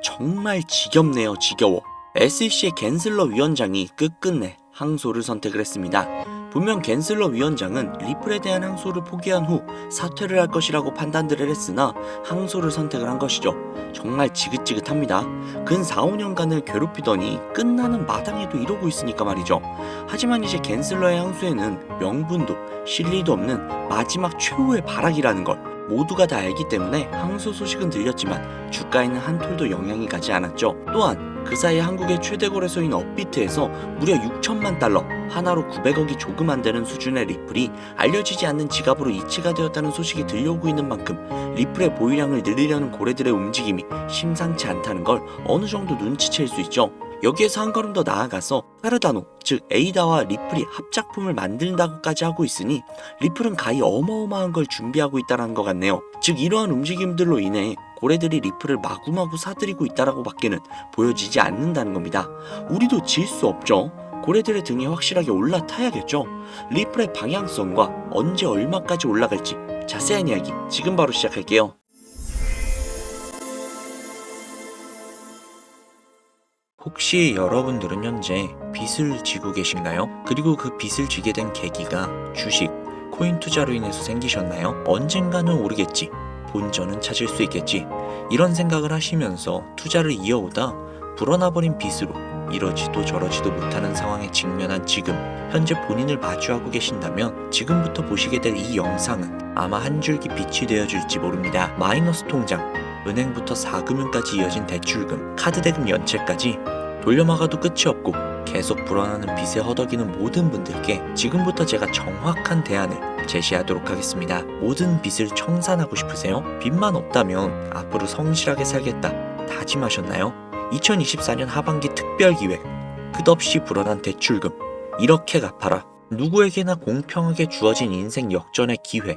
정말 지겹네요, 지겨워. SEC의 겐슬러 위원장이 끝끝내 항소를 선택을 했습니다. 분명 겐슬러 위원장은 리플에 대한 항소를 포기한 후 사퇴를 할 것이라고 판단들을 했으나 항소를 선택을 한 것이죠. 정말 지긋지긋합니다. 근 4, 5년간을 괴롭히더니 끝나는 마당에도 이러고 있으니까 말이죠. 하지만 이제 겐슬러의 항소에는 명분도 실리도 없는 마지막 최후의 발악이라는 걸 모두가 다 알기 때문에 항소 소식은 들렸지만 주가에는 한 톨도 영향이 가지 않았죠. 또한 그 사이 한국의 최대 거래소인 업비트에서 무려 6천만 달러, 하나로 900억이 조금 안 되는 수준의 리플이 알려지지 않는 지갑으로 이체가 되었다는 소식이 들려오고 있는 만큼 리플의 보유량을 늘리려는 고래들의 움직임이 심상치 않다는 걸 어느 정도 눈치챌 수 있죠. 여기에서 한 걸음 더 나아가서 카르다노, 즉 에이다와 리플이 합작품을 만든다고까지 하고 있으니 리플은 가히 어마어마한 걸 준비하고 있다는 것 같네요. 즉 이러한 움직임들로 인해 고래들이 리플을 마구마구 사들이고 있다라고 밖에는 보여지지 않는다는 겁니다. 우리도 질 수 없죠. 고래들의 등에 확실하게 올라타야겠죠. 리플의 방향성과 언제 얼마까지 올라갈지 자세한 이야기 지금 바로 시작할게요. 혹시 여러분들은 현재 빚을 지고 계신가요? 그리고 그 빚을 지게 된 계기가 주식, 코인 투자로 인해서 생기셨나요? 언젠가는 오르겠지, 본전은 찾을 수 있겠지, 이런 생각을 하시면서 투자를 이어오다 불어나버린 빚으로 이러지도 저러지도 못하는 상황에 직면한 지금, 현재 본인을 마주하고 계신다면 지금부터 보시게 될 이 영상은 아마 한 줄기 빛이 되어줄지 모릅니다. 마이너스 통장, 은행부터 4금융까지 이어진 대출금, 카드 대금 연체까지 돌려막아도 끝이 없고 계속 불어나는 빚에 허덕이는 모든 분들께 지금부터 제가 정확한 대안을 제시하도록 하겠습니다. 모든 빚을 청산하고 싶으세요? 빚만 없다면 앞으로 성실하게 살겠다 다짐하셨나요? 2024년 하반기 특별기획, 끝없이 불어난 대출금 이렇게 갚아라. 누구에게나 공평하게 주어진 인생 역전의 기회,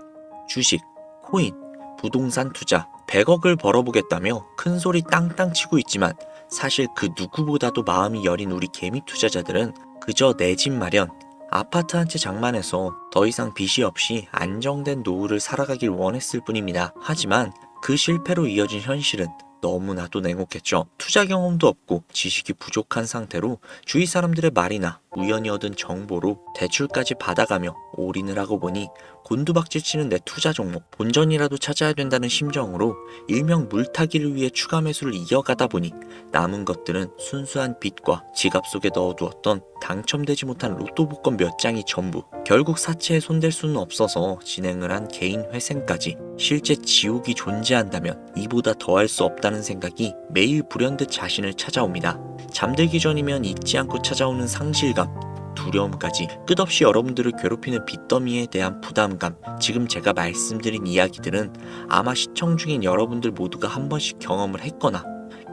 주식, 코인, 부동산 투자 100억을 벌어보겠다며 큰소리 땅땅 치고 있지만 사실 그 누구보다도 마음이 여린 우리 개미 투자자들은 그저 내 집 마련, 아파트 한 채 장만해서 더 이상 빚이 없이 안정된 노후를 살아가길 원했을 뿐입니다. 하지만 그 실패로 이어진 현실은 너무나도 냉혹했죠. 투자 경험도 없고 지식이 부족한 상태로 주위 사람들의 말이나 우연히 얻은 정보로 대출까지 받아가며 올인을 하고 보니 곤두박질 치는 내 투자 종목, 본전이라도 찾아야 된다는 심정으로 일명 물타기를 위해 추가 매수를 이어가다 보니 남은 것들은 순수한 빚과 지갑 속에 넣어두었던 당첨되지 못한 로또 복권 몇 장이 전부. 결국 사채에 손댈 수는 없어서 진행을 한 개인 회생까지. 실제 지옥이 존재한다면 이보다 더할 수 없다는 생각이 매일 불현듯 자신을 찾아옵니다. 잠들기 전이면 잊지 않고 찾아오는 상실감, 두려움까지 끝없이 여러분들을 괴롭히는 빚더미에 대한 부담감. 지금 제가 말씀드린 이야기들은 아마 시청 중인 여러분들 모두가 한 번씩 경험을 했거나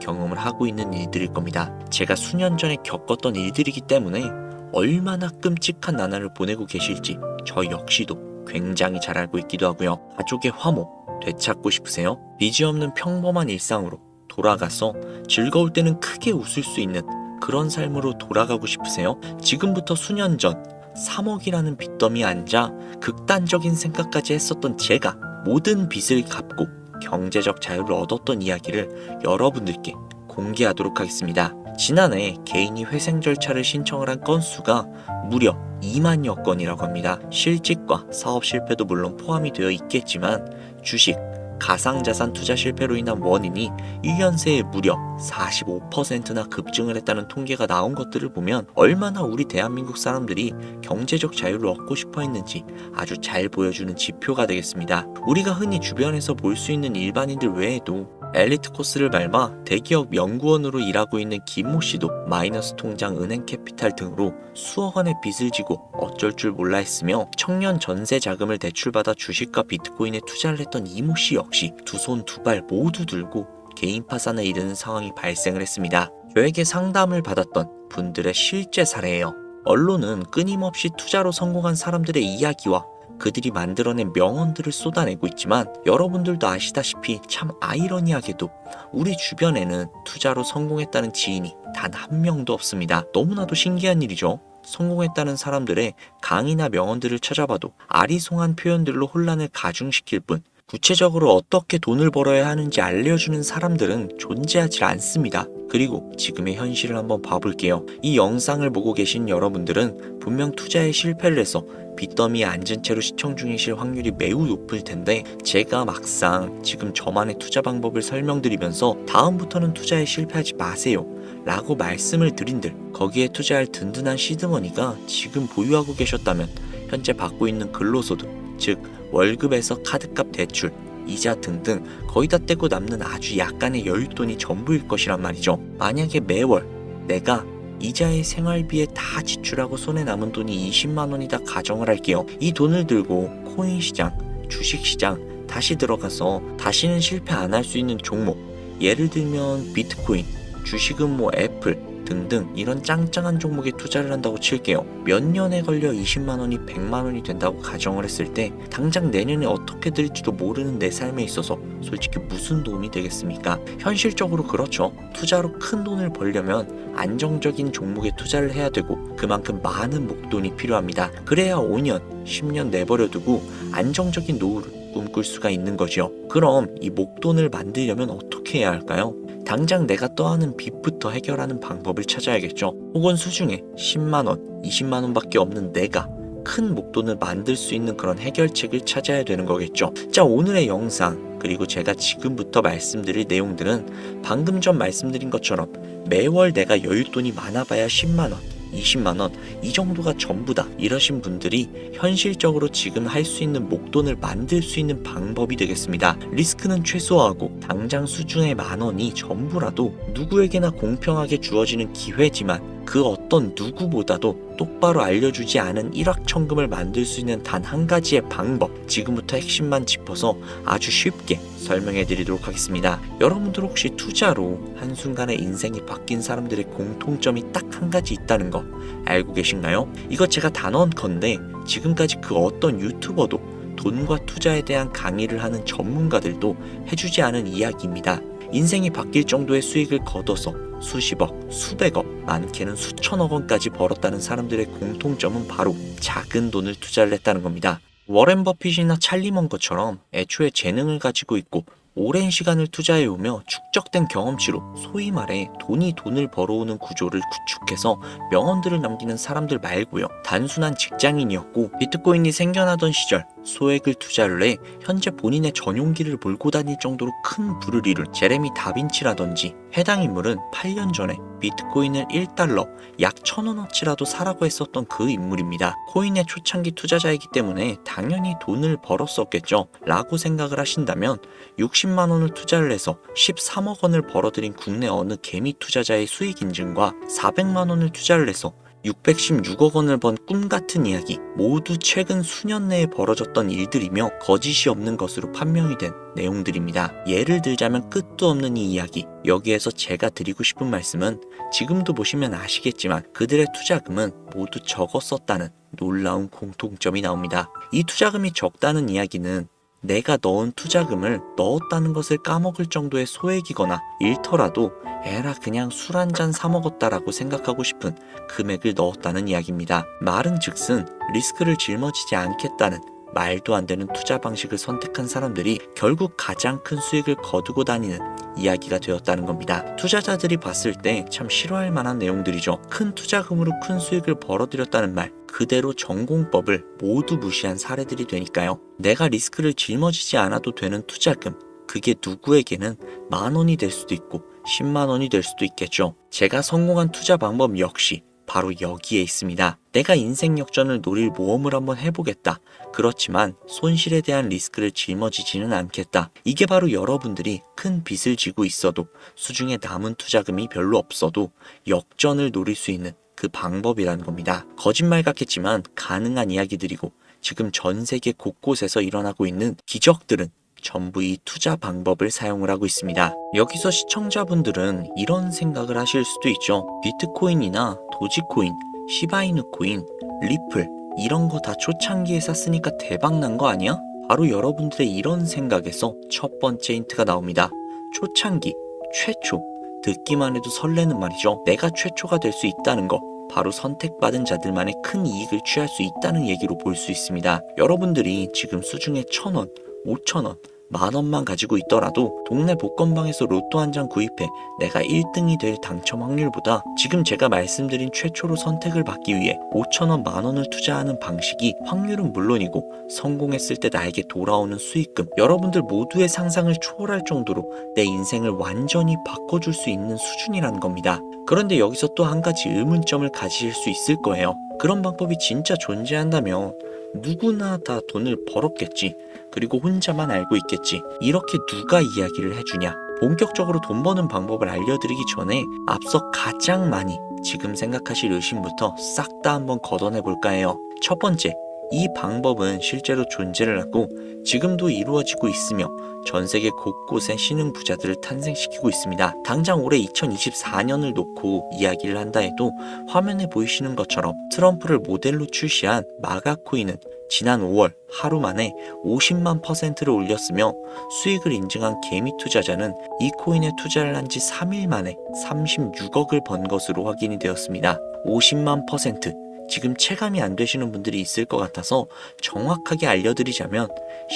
경험을 하고 있는 일들일 겁니다. 제가 수년 전에 겪었던 일들이기 때문에 얼마나 끔찍한 나날을 보내고 계실지 저 역시도 굉장히 잘 알고 있기도 하고요. 가족의 화목 되찾고 싶으세요? 빚이 없는 평범한 일상으로 돌아가서 즐거울 때는 크게 웃을 수 있는 그런 삶으로 돌아가고 싶으세요? 지금부터 수년 전 3억이라는 빚더미에 앉아 극단적인 생각까지 했었던 제가 모든 빚을 갚고 경제적 자유를 얻었던 이야기를 여러분들께 공개하도록 하겠습니다. 지난해 개인이 회생 절차를 신청을 한 건수가 무려 2만여 건이라고 합니다. 실직과 사업 실패도 물론 포함이 되어 있겠지만 주식, 가상자산 투자 실패로 인한 원인이 1년 새에 무려 45%나 급증을 했다는 통계가 나온 것들을 보면 얼마나 우리 대한민국 사람들이 경제적 자유를 얻고 싶어 했는지 아주 잘 보여주는 지표가 되겠습니다. 우리가 흔히 주변에서 볼 수 있는 일반인들 외에도 엘리트 코스를 밟아 대기업 연구원으로 일하고 있는 김모 씨도 마이너스 통장, 은행 캐피탈 등으로 수억 원의 빚을 지고 어쩔 줄 몰라 했으며, 청년 전세 자금을 대출받아 주식과 비트코인에 투자를 했던 이모 씨 역시 두 손 두 발 모두 들고 개인 파산에 이르는 상황이 발생을 했습니다. 저에게 상담을 받았던 분들의 실제 사례예요. 언론은 끊임없이 투자로 성공한 사람들의 이야기와 그들이 만들어낸 명언들을 쏟아내고 있지만 여러분들도 아시다시피 참 아이러니하게도 우리 주변에는 투자로 성공했다는 지인이 단 한 명도 없습니다. 너무나도 신기한 일이죠. 성공했다는 사람들의 강의나 명언들을 찾아봐도 아리송한 표현들로 혼란을 가중시킬 뿐 구체적으로 어떻게 돈을 벌어야 하는지 알려주는 사람들은 존재하지 않습니다. 그리고 지금의 현실을 한번 봐볼게요. 이 영상을 보고 계신 여러분들은 분명 투자에 실패를 해서 빚더미에 앉은 채로 시청 중이실 확률이 매우 높을 텐데, 제가 막상 지금 저만의 투자 방법을 설명드리면서 다음부터는 투자에 실패하지 마세요 라고 말씀을 드린들, 거기에 투자할 든든한 시드머니가 지금 보유하고 계셨다면 현재 받고 있는 근로소득, 즉 월급에서 카드값, 대출, 이자 등등 거의 다 떼고 남는 아주 약간의 여윳돈이 전부일 것이란 말이죠. 만약에 매월 내가 이자에 생활비에 다 지출하고 손에 남은 돈이 20만 원이다 가정을 할게요. 이 돈을 들고 코인 시장, 주식 시장 다시 들어가서 다시는 실패 안 할 수 있는 종목, 예를 들면 비트코인, 주식은 뭐 애플 등등 이런 짱짱한 종목에 투자를 한다고 칠게요. 몇 년에 걸려 20만 원이 100만 원이 된다고 가정을 했을 때 당장 내년에 어떻게 될지도 모르는 내 삶에 있어서 솔직히 무슨 도움이 되겠습니까? 현실적으로 그렇죠. 투자로 큰 돈을 벌려면 안정적인 종목에 투자를 해야 되고 그만큼 많은 목돈이 필요합니다. 그래야 5년, 10년 내버려두고 안정적인 노후를 꿈꿀 수가 있는 거죠. 그럼 이 목돈을 만들려면 어떻게 해야 할까요? 당장 내가 떠안은 빚부터 해결하는 방법을 찾아야겠죠. 혹은 수중에 10만원, 20만원밖에 없는 내가 큰 목돈을 만들 수 있는 그런 해결책을 찾아야 되는 거겠죠. 자, 오늘의 영상 그리고 제가 지금부터 말씀드릴 내용들은 방금 전 말씀드린 것처럼 매월 내가 여윳돈이 많아봐야 10만원, 20만원 이 정도가 전부다 이러신 분들이 현실적으로 지금 할 수 있는 목돈을 만들 수 있는 방법이 되겠습니다. 리스크는 최소화하고 당장 수중에 만원이 전부라도 누구에게나 공평하게 주어지는 기회지만 그 어떤 누구보다도 똑바로 알려주지 않은 일확천금을 만들 수 있는 단 한 가지의 방법, 지금부터 핵심만 짚어서 아주 쉽게 설명해 드리도록 하겠습니다. 여러분들 혹시 투자로 한순간에 인생이 바뀐 사람들의 공통점이 딱 한 가지 있다는 거 알고 계신가요? 이거 제가 단언컨대 지금까지 그 어떤 유튜버도 돈과 투자에 대한 강의를 하는 전문가들도 해주지 않은 이야기입니다. 인생이 바뀔 정도의 수익을 거둬서 수십억, 수백억, 많게는 수천억 원까지 벌었다는 사람들의 공통점은 바로 작은 돈을 투자를 했다는 겁니다. 워렌 버핏이나 찰리 먼거처럼 애초에 재능을 가지고 있고 오랜 시간을 투자해오며 축적된 경험치로 소위 말해 돈이 돈을 벌어오는 구조를 구축해서 명언들을 남기는 사람들 말고요. 단순한 직장인이었고 비트코인이 생겨나던 시절 소액을 투자를 해 현재 본인의 전용기를 몰고 다닐 정도로 큰 부를 이룬 제레미 다빈치라든지, 해당 인물은 8년 전에 비트코인을 1달러 약 1,000원어치라도 사라고 했었던 그 인물입니다. 코인의 초창기 투자자이기 때문에 당연히 돈을 벌었었겠죠 라고 생각을 하신다면 60만 원을 투자를 해서 13억 원을 벌어들인 국내 어느 개미 투자자의 수익 인증과 400만 원을 투자를 해서 616억 원을 번 꿈같은 이야기, 모두 최근 수년 내에 벌어졌던 일들이며 거짓이 없는 것으로 판명이 된 내용들입니다. 예를 들자면 끝도 없는 이 이야기, 여기에서 제가 드리고 싶은 말씀은 지금도 보시면 아시겠지만 그들의 투자금은 모두 적었었다는 놀라운 공통점이 나옵니다. 이 투자금이 적다는 이야기는 내가 넣은 투자금을 넣었다는 것을 까먹을 정도의 소액이거나 잃더라도 에라 그냥 술 한잔 사 먹었다라고 생각하고 싶은 금액을 넣었다는 이야기입니다. 말은즉슨 리스크를 짊어지지 않겠다는 말도 안 되는 투자 방식을 선택한 사람들이 결국 가장 큰 수익을 거두고 다니는 이야기가 되었다는 겁니다. 투자자들이 봤을 때 참 싫어할 만한 내용들이죠. 큰 투자금으로 큰 수익을 벌어들였다는 말, 그대로 전공법을 모두 무시한 사례들이 되니까요. 내가 리스크를 짊어지지 않아도 되는 투자금, 그게 누구에게는 만 원이 될 수도 있고 10만 원이 될 수도 있겠죠. 제가 성공한 투자 방법 역시 바로 여기에 있습니다. 내가 인생 역전을 노릴 모험을 한번 해보겠다. 그렇지만 손실에 대한 리스크를 짊어지지는 않겠다. 이게 바로 여러분들이 큰 빚을 지고 있어도 수중에 남은 투자금이 별로 없어도 역전을 노릴 수 있는 그 방법이라는 겁니다. 거짓말 같겠지만 가능한 이야기들이고 지금 전 세계 곳곳에서 일어나고 있는 기적들은 전부 이 투자 방법을 사용을 하고 있습니다. 여기서 시청자분들은 이런 생각을 하실 수도 있죠. 비트코인이나 도지코인, 시바이누 코인, 리플 이런 거 다 초창기에 샀으니까 대박난 거 아니야? 바로 여러분들의 이런 생각에서 첫 번째 힌트가 나옵니다. 초창기, 최초, 듣기만 해도 설레는 말이죠. 내가 최초가 될 수 있다는 거, 바로 선택받은 자들만의 큰 이익을 취할 수 있다는 얘기로 볼 수 있습니다. 여러분들이 지금 수중에 1,000원, 5,000원, 10,000원만 가지고 있더라도 동네 복권방에서 로또 한 장 구입해 내가 1등이 될 당첨 확률보다 지금 제가 말씀드린 최초로 선택을 받기 위해 5,000원, 10,000원을 투자하는 방식이 확률은 물론이고 성공했을 때 나에게 돌아오는 수익금, 여러분들 모두의 상상을 초월할 정도로 내 인생을 완전히 바꿔줄 수 있는 수준이라는 겁니다. 그런데 여기서 또 한 가지 의문점을 가지실 수 있을 거예요. 그런 방법이 진짜 존재한다면 누구나 다 돈을 벌었겠지. 그리고 혼자만 알고 있겠지. 이렇게 누가 이야기를 해주냐? 본격적으로 돈 버는 방법을 알려드리기 전에 앞서 가장 많이 지금 생각하실 의심부터 싹 다 한번 걷어내 볼까 해요. 첫 번째, 이 방법은 실제로 존재를 하고 지금도 이루어지고 있으며 전 세계 곳곳에 신흥 부자들을 탄생시키고 있습니다. 당장 올해 2024년을 놓고 이야기를 한다 해도 화면에 보이시는 것처럼 트럼프를 모델로 출시한 마가코인은 지난 5월 하루 만에 50만 %를 올렸으며 수익을 인증한 개미 투자자는 이 코인에 투자를 한 지 3일 만에 36억을 번 것으로 확인이 되었습니다. 50만 %. 지금 체감이 안 되시는 분들이 있을 것 같아서 정확하게 알려드리자면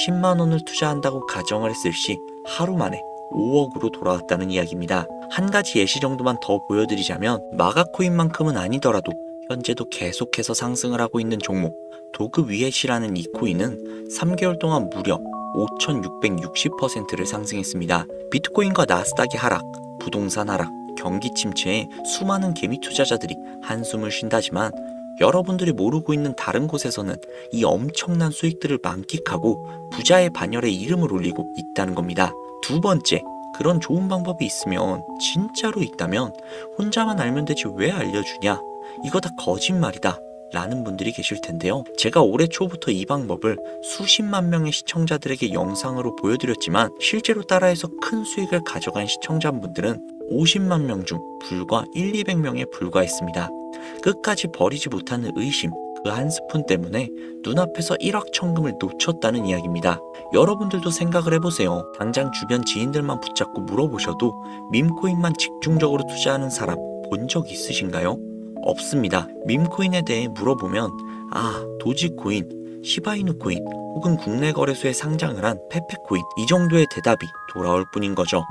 10만 원을 투자한다고 가정을 했을 시 하루 만에 5억으로 돌아왔다는 이야기입니다. 한 가지 예시 정도만 더 보여드리자면 마가코인만큼은 아니더라도 현재도 계속해서 상승을 하고 있는 종목 도그 위엣이라는 이 코인은 3개월 동안 무려 5,660%를 상승했습니다. 비트코인과 나스닥의 하락, 부동산 하락, 경기 침체에 수많은 개미 투자자들이 한숨을 쉰다지만 여러분들이 모르고 있는 다른 곳에서는 이 엄청난 수익들을 만끽하고 부자의 반열에 이름을 올리고 있다는 겁니다. 두 번째, 그런 좋은 방법이 있으면 진짜로 있다면 혼자만 알면 되지 왜 알려주냐? 이거 다 거짓말이다 라는 분들이 계실 텐데요. 제가 올해 초부터 이 방법을 수십만 명의 시청자들에게 영상으로 보여드렸지만 실제로 따라해서 큰 수익을 가져간 시청자분들은 50만 명 중 불과 1,200명에 불과했습니다. 끝까지 버리지 못하는 의심, 그 한 스푼 때문에 눈앞에서 1억 천금을 놓쳤다는 이야기입니다. 여러분들도 생각을 해보세요. 당장 주변 지인들만 붙잡고 물어보셔도 밈코인만 집중적으로 투자하는 사람 본 적 있으신가요? 없습니다. 밈코인에 대해 물어보면 도지코인, 시바이누코인 혹은 국내 거래소에 상장을 한 페페코인 이 정도의 대답이 돌아올 뿐인 거죠.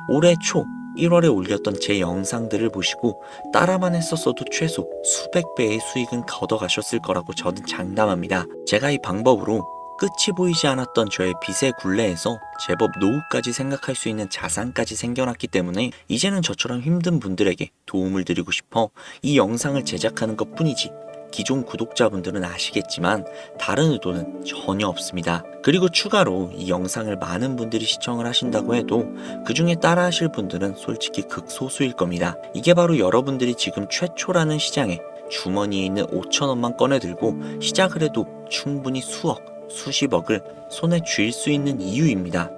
올해 초 1월에 올렸던 제 영상들을 보시고 따라만 했었어도 최소 수백 배의 수익은 걷어가셨을 거라고 저는 장담합니다. 제가 이 방법으로 끝이 보이지 않았던 저의 빚의 굴레에서 제법 노후까지 생각할 수 있는 자산까지 생겨났기 때문에 이제는 저처럼 힘든 분들에게 도움을 드리고 싶어 이 영상을 제작하는 것 뿐이지 기존 구독자분들은 아시겠지만 다른 의도는 전혀 없습니다. 그리고 추가로 이 영상을 많은 분들이 시청을 하신다고 해도 그 중에 따라 하실 분들은 솔직히 극소수일 겁니다. 이게 바로 여러분들이 지금 최초라는 시장에 주머니에 있는 5,000원만 꺼내들고 시작을 해도 충분히 수억, 수십억을 손에 쥘 수 있는 이유입니다.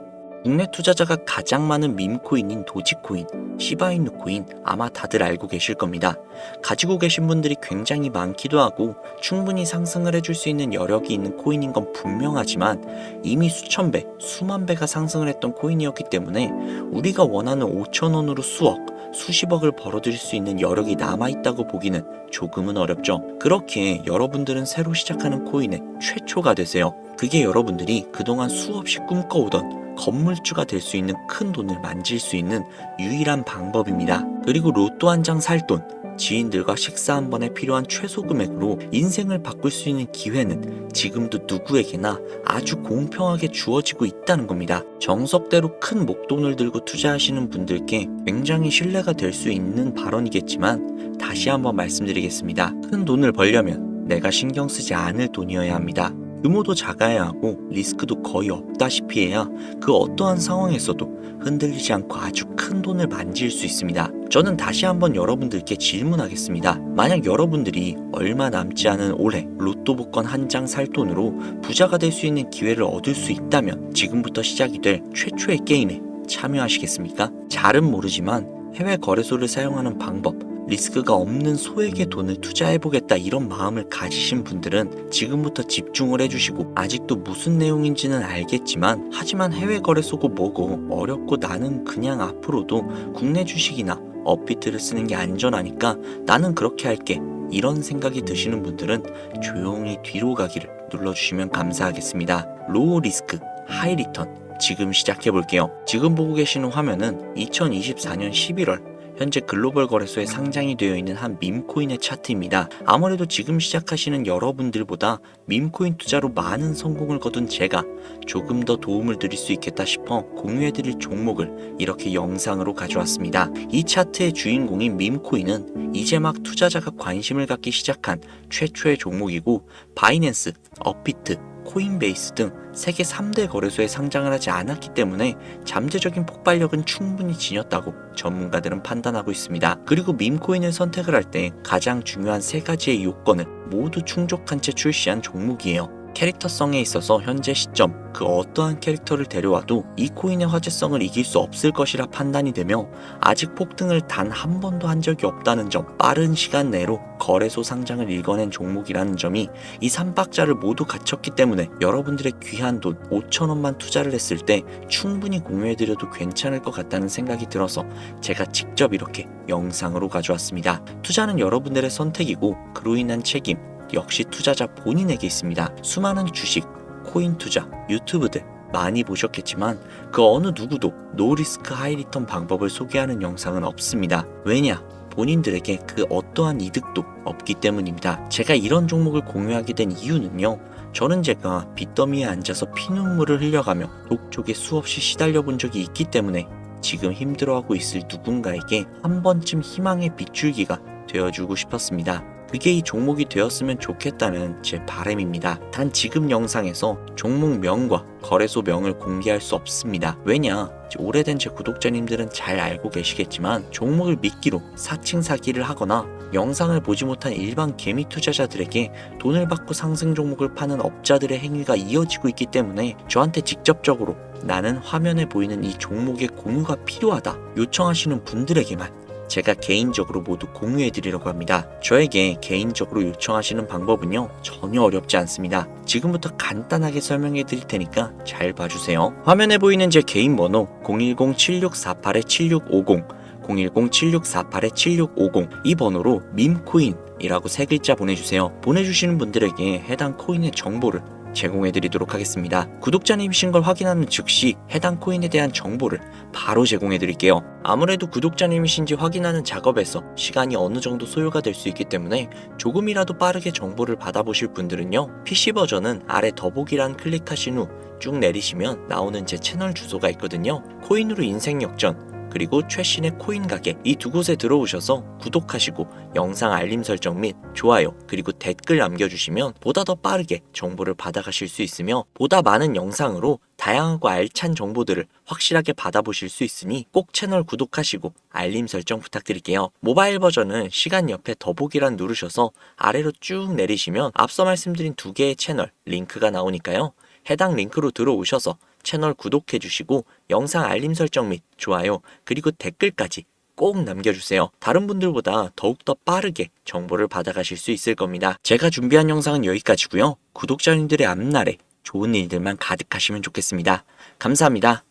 국내 투자자가 가장 많은 밈코인인 도지코인, 시바이누코인 아마 다들 알고 계실 겁니다. 가지고 계신 분들이 굉장히 많기도 하고 충분히 상승을 해줄 수 있는 여력이 있는 코인인 건 분명하지만 이미 수천 배, 수만 배가 상승을 했던 코인이었기 때문에 우리가 원하는 5,000원으로 수억, 수십억을 벌어들일 수 있는 여력이 남아있다고 보기는 조금은 어렵죠. 그렇기에 여러분들은 새로 시작하는 코인의 최초가 되세요. 그게 여러분들이 그동안 수없이 꿈꿔오던 건물주가 될 수 있는 큰 돈을 만질 수 있는 유일한 방법입니다. 그리고 로또 한 장 살 돈, 지인들과 식사 한 번에 필요한 최소 금액으로 인생을 바꿀 수 있는 기회는 지금도 누구에게나 아주 공평하게 주어지고 있다는 겁니다. 정석대로 큰 목돈을 들고 투자하시는 분들께 굉장히 신뢰가 될 수 있는 발언이겠지만 다시 한번 말씀드리겠습니다. 큰 돈을 벌려면 내가 신경 쓰지 않을 돈이어야 합니다. 규모도 작아야 하고 리스크도 거의 없다시피 해야 그 어떠한 상황에서도 흔들리지 않고 아주 큰 돈을 만질 수 있습니다. 저는 다시 한번 여러분들께 질문하겠습니다. 만약 여러분들이 얼마 남지 않은 올해 로또 복권 한 장 살 돈으로 부자가 될 수 있는 기회를 얻을 수 있다면 지금부터 시작이 될 최초의 게임에 참여하시겠습니까? 잘은 모르지만 해외 거래소를 사용하는 방법, 리스크가 없는 소액의 돈을 투자해보겠다 이런 마음을 가지신 분들은 지금부터 집중을 해주시고 아직도 무슨 내용인지는 알겠지만 하지만 해외 거래소고 뭐고 어렵고 나는 그냥 앞으로도 국내 주식이나 업비트를 쓰는 게 안전하니까 나는 그렇게 할게 이런 생각이 드시는 분들은 조용히 뒤로 가기를 눌러주시면 감사하겠습니다. 로우 리스크, 하이 리턴 지금 시작해 볼게요. 지금 보고 계시는 화면은 2024년 11월 현재 글로벌 거래소에 상장이 되어 있는 한 밈코인의 차트입니다. 아무래도 지금 시작하시는 여러분들보다 밈코인 투자로 많은 성공을 거둔 제가 조금 더 도움을 드릴 수 있겠다 싶어 공유해드릴 종목을 이렇게 영상으로 가져왔습니다. 이 차트의 주인공인 밈코인은 이제 막 투자자가 관심을 갖기 시작한 최초의 종목이고, 바이낸스, 업비트, 코인베이스 등 세계 3대 거래소에 상장을 하지 않았기 때문에 잠재적인 폭발력은 충분히 지녔다고 전문가들은 판단하고 있습니다. 그리고 밈코인을 선택을 할 때 가장 중요한 세 가지의 요건을 모두 충족한 채 출시한 종목이에요. 캐릭터성에 있어서 현재 시점 그 어떠한 캐릭터를 데려와도 이 코인의 화제성을 이길 수 없을 것이라 판단이 되며, 아직 폭등을 단 한 번도 한 적이 없다는 점, 빠른 시간 내로 거래소 상장을 일궈낸 종목이라는 점이 이 3박자를 모두 갖췄기 때문에 여러분들의 귀한 돈 5천원만 투자를 했을 때 충분히 공유해드려도 괜찮을 것 같다는 생각이 들어서 제가 직접 이렇게 영상으로 가져왔습니다. 투자는 여러분들의 선택이고 그로 인한 책임 역시 투자자 본인에게 있습니다. 수많은 주식, 코인 투자, 유튜브들 많이 보셨겠지만 그 어느 누구도 노리스크 하이리턴 방법을 소개하는 영상은 없습니다. 왜냐? 본인들에게 그 어떠한 이득도 없기 때문입니다. 제가 이런 종목을 공유하게 된 이유는요, 저는 제가 빚더미에 앉아서 피눈물을 흘려가며 독촉에 수없이 시달려 본 적이 있기 때문에 지금 힘들어하고 있을 누군가에게 한 번쯤 희망의 빗줄기가 되어주고 싶었습니다. 그게 이 종목이 되었으면 좋겠다는 제 바람입니다. 단 지금 영상에서 종목 명과 거래소 명을 공개할 수 없습니다. 왜냐? 오래된 제 구독자님들은 잘 알고 계시겠지만 종목을 미끼로 사칭 사기를 하거나 영상을 보지 못한 일반 개미 투자자들에게 돈을 받고 상승 종목을 파는 업자들의 행위가 이어지고 있기 때문에 저한테 직접적으로 나는 화면에 보이는 이 종목의 공유가 필요하다 요청하시는 분들에게만 제가 개인적으로 모두 공유해드리려고 합니다. 저에게 개인적으로 요청하시는 방법은요, 전혀 어렵지 않습니다. 지금부터 간단하게 설명해드릴 테니까 잘 봐주세요. 화면에 보이는 제 개인 번호 010-7648-7650 010-7648-7650 이 번호로 밈코인이라고 세 글자 보내주세요. 보내주시는 분들에게 해당 코인의 정보를 제공해드리도록 하겠습니다. 구독자님이신 걸 확인하는 즉시 해당 코인에 대한 정보를 바로 제공해드릴게요. 아무래도 구독자님이신지 확인하는 작업에서 시간이 어느 정도 소요가 될 수 있기 때문에 조금이라도 빠르게 정보를 받아보실 분들은요, PC 버전은 아래 더보기란 클릭하신 후 쭉 내리시면 나오는 제 채널 주소가 있거든요. 코인으로 인생 역전 그리고 최신의 코인 가게 이 두 곳에 들어오셔서 구독하시고 영상 알림 설정 및 좋아요 그리고 댓글 남겨주시면 보다 더 빠르게 정보를 받아가실 수 있으며 보다 많은 영상으로 다양하고 알찬 정보들을 확실하게 받아보실 수 있으니 꼭 채널 구독하시고 알림 설정 부탁드릴게요. 모바일 버전은 시간 옆에 더보기란 누르셔서 아래로 쭉 내리시면 앞서 말씀드린 두 개의 채널 링크가 나오니까요. 해당 링크로 들어오셔서 채널 구독해주시고 영상 알림 설정 및 좋아요 그리고 댓글까지 꼭 남겨주세요. 다른 분들보다 더욱더 빠르게 정보를 받아가실 수 있을 겁니다. 제가 준비한 영상은 여기까지고요. 구독자님들의 앞날에 좋은 일들만 가득하시면 좋겠습니다. 감사합니다.